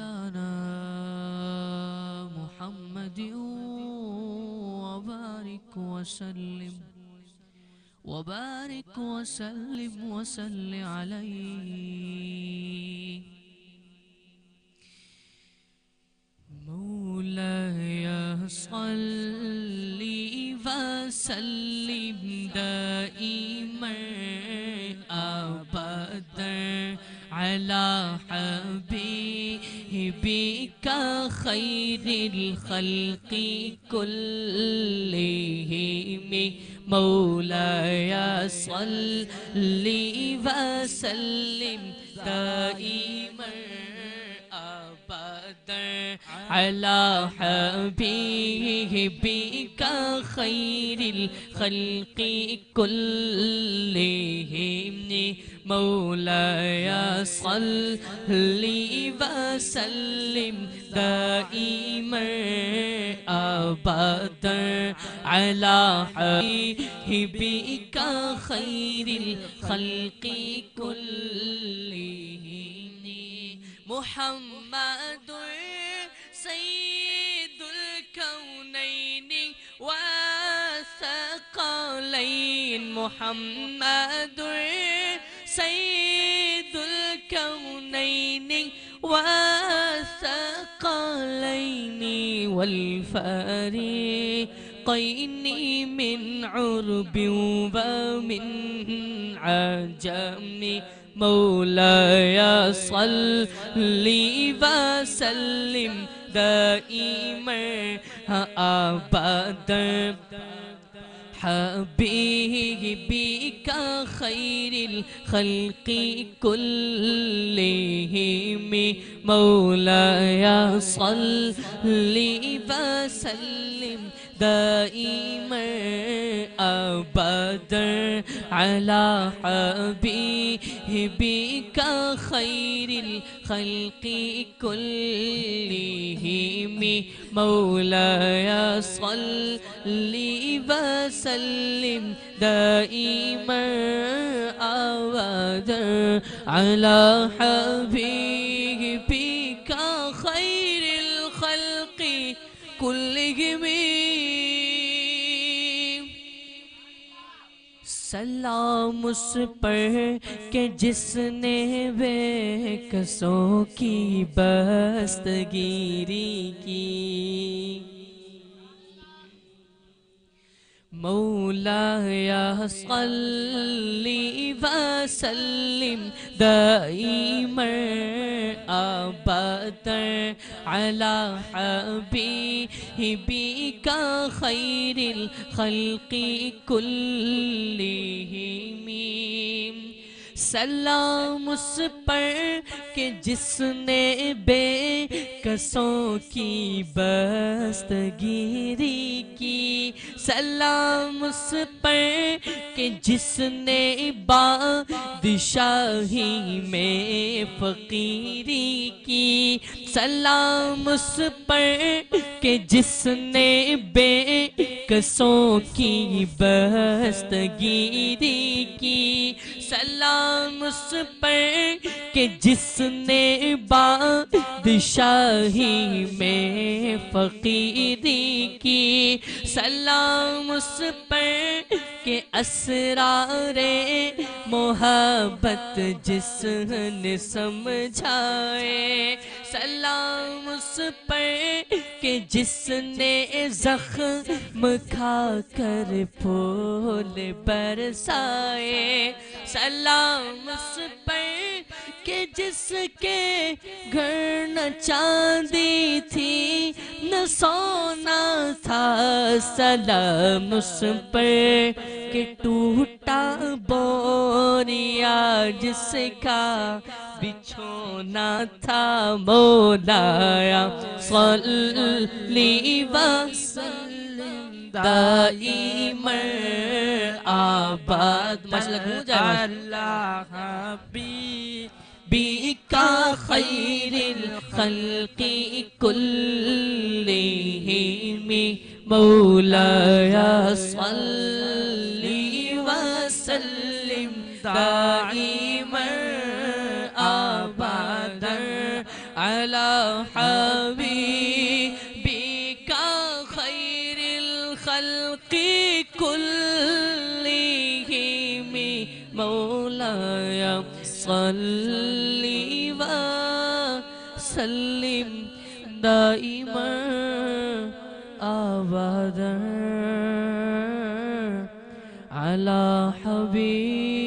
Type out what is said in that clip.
مولانا محمد وبارك وسلم وبارك وسلم وسل عليه مولاي صل وسلم دائما أبدا على حبيبك خير الخلق كلهم مولاي صل وسلم دائما أبدا على حبيبك خير الخلق كلهم مولاي صل وسلم دائما أبدا على حبيبك خير الخلق كلهم محمد سيد الكونين والثقلين محمد سيد الكونين والثقلين والفريقين من عرب ومن عجم مولاي صل وسلم دائما أبدا حبيبك خير الخلق كلهم مولاي صل وسلم دائما أبدا على حبيبك خير الخلق كلهم مولاي صل وسلم دائما أبدا على حبيبك خير الخلق كلهم سلام اس پر کہ جس نے بے کسوں کی بستگیری کی مولاي صل وسلم دائما أبدا على حبيبك خير الخلق كلهم سلام اس پر کہ جس نے بے کسوں کی بستگیری کی سلام اس پر کہ جس نے بادشاہی میں فقیری کی سلام اس پر کہ جس نے بے کسوں کی بستگیری کی سلام اس پر کہ جس نے بادشاہی میں فقیری کی سلام اس پر کہ اسرار محبت جس نے سمجھائے سلام اس پر کہ جس نے زخم کھا کر پھول برسائے سلام اس پر کہ جس کے گھر نہ چاندی تھی نہ سونا تھا سلام اس پر کہ ٹوٹا بوریا جس کا بچھونا تھا مولایا صلی وسلم دائما آباد اللہ حبیبک خیر الخلق كلهم مولاي صل وسلم دائما أبدا على حبيبك خير الخلق كلهم مولاي صل وسلم دائما أبدا على حبيبك